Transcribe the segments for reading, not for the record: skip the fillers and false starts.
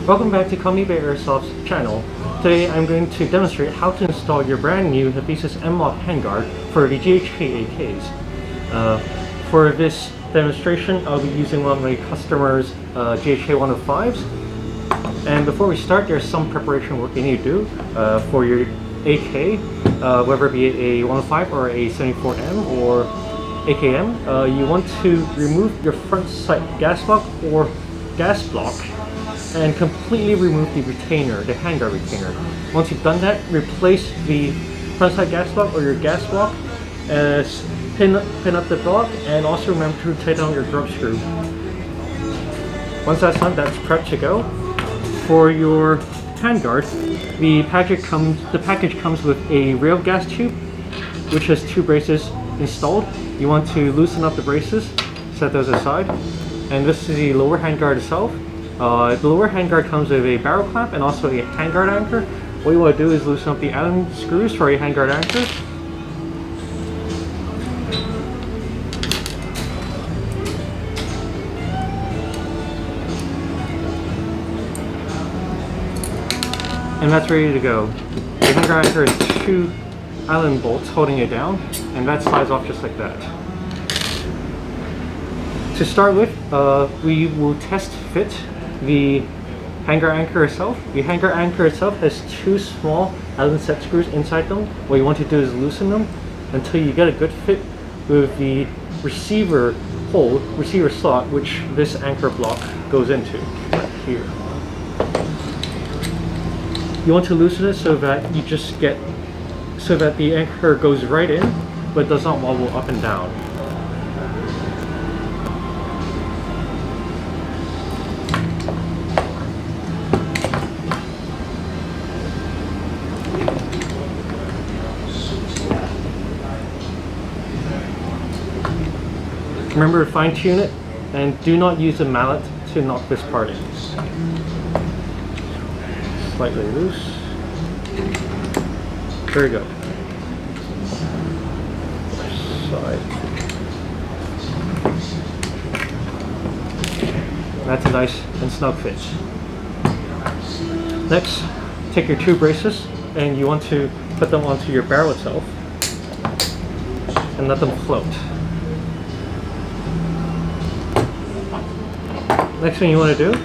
Welcome back to Hephaestus Airsoft's channel. Today I'm going to demonstrate how to install your brand new Hephaestus M-Lok handguard for the GHK AKs. For this demonstration, I'll be using one of my customers' GHK 105s. And before we start, there's some preparation work you need to do for your AK, whether it be a 105 or a 74M or AKM. You want to remove your front sight gas block or gas block and completely remove the retainer, the handguard retainer. Once you've done that, replace the front sight gas block or your gas block, pin up the block, and also remember to tighten down your grub screw. Once that's done, that's prepped to go. For your handguard, the package comes with a rail gas tube, which has 2 braces installed. You want to loosen up the braces, set those aside, and this is the lower handguard itself. The lower handguard comes with a barrel clamp and also a handguard anchor. What you want to do is loosen up the Allen screws for a handguard anchor. And that's ready to go. The handguard anchor has 2 Allen bolts holding it down, and that slides off just like that. To start with, we will test fit the handguard anchor itself. The handguard anchor itself has 2 small Allen set screws inside them. What you want to do is loosen them until you get a good fit with the receiver hole, receiver slot, which this anchor block goes into, right here. You want to loosen it so that the anchor goes right in, but does not wobble up and down. Remember to fine tune it, and do not use a mallet to knock this part in. Slightly loose. There we go. Side. That's a nice and snug fit. Next, take your 2 braces and you want to put them onto your barrel itself and let them float. Next thing you want to do,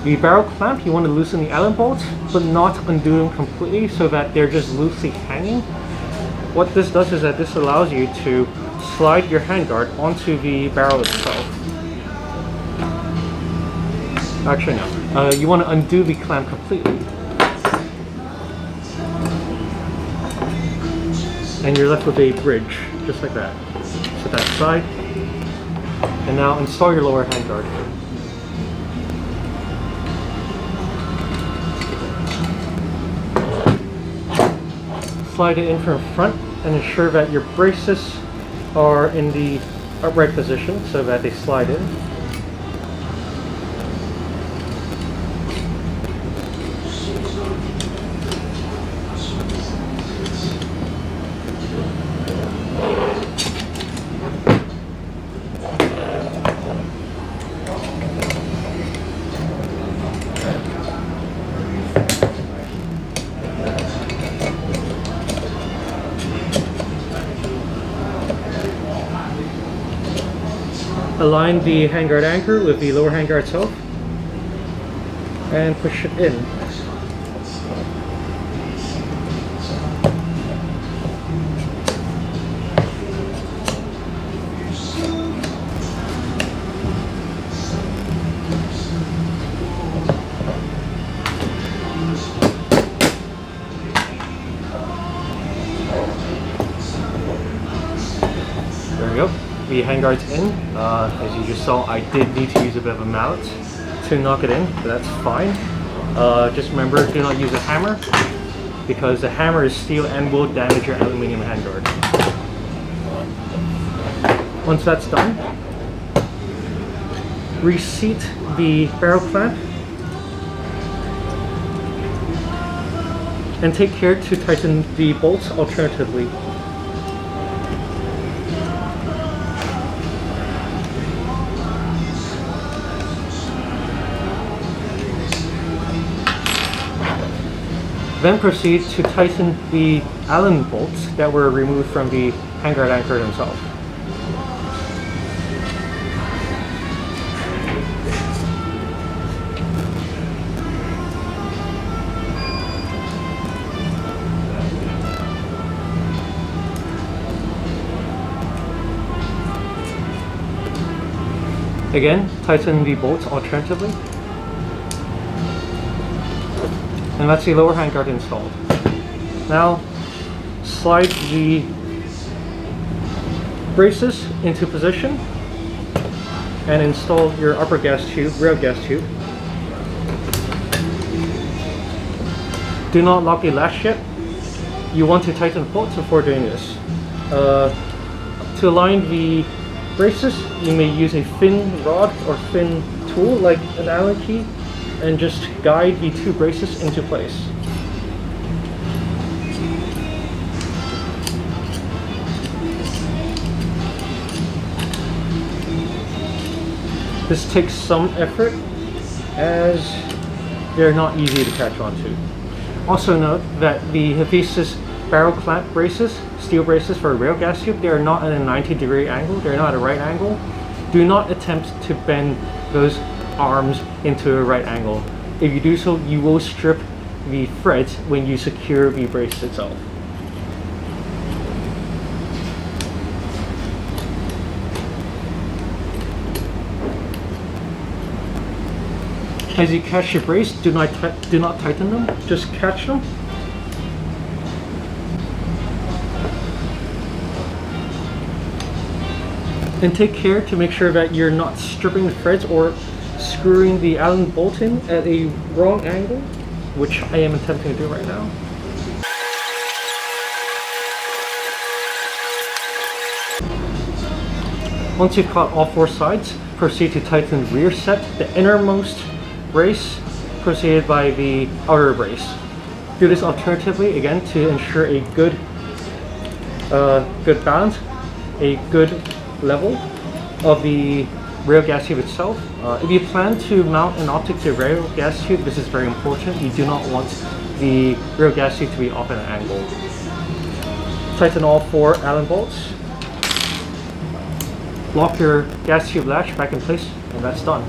the barrel clamp, you want to loosen the Allen bolts, but not undo them completely so that they're just loosely hanging. What this does is that this allows you to slide your handguard onto the barrel itself. Actually no, you want to undo the clamp completely. And you're left with a bridge, just like that. Set that aside. And now install your lower handguard. Slide it in from front and ensure that your braces are in the upright position so that they slide in. Align the handguard anchor with the lower handguard itself and push it in. There we go. The handguard's in. As you just saw, I did need to use a bit of a mallet to knock it in, but that's fine. Just remember, do not use a hammer, because the hammer is steel and will damage your aluminum handguard. Once that's done, reseat the barrel clamp and take care to tighten the bolts alternatively. Then proceed to tighten the Allen bolts that were removed from the handguard anchor themselves. Again, tighten the bolts alternatively. And that's the lower handguard installed. Now, slide the braces into position and install your upper gas tube, rear gas tube. Do not lock the latch yet. You want to tighten the bolts before doing this. To align the braces, you may use a thin rod or thin tool like an Allen key and just guide the two braces into place. This takes some effort as they're not easy to catch onto. Also note that the Hephaestus barrel clamp braces, steel braces for a rail gas tube, they are not at a 90-degree angle, they're not at a right angle. Do not attempt to bend those arms into a right angle. If you do so, you will strip the threads when you secure the brace itself. As you catch your brace, do not tighten them, just catch them. And take care to make sure that you're not stripping the threads or screwing the Allen bolt in at a wrong angle, which I am attempting to do right now. Once you've caught all four sides, proceed to tighten the rear set, the innermost brace, preceded by the outer brace. Do this alternatively, again, to ensure a good balance, a good level of the rail gas tube itself. If you plan to mount an optic to a rail gas tube, this is very important. You do not want the rail gas tube to be off at an angle. Tighten all four Allen bolts. Lock your gas tube latch back in place, and that's done.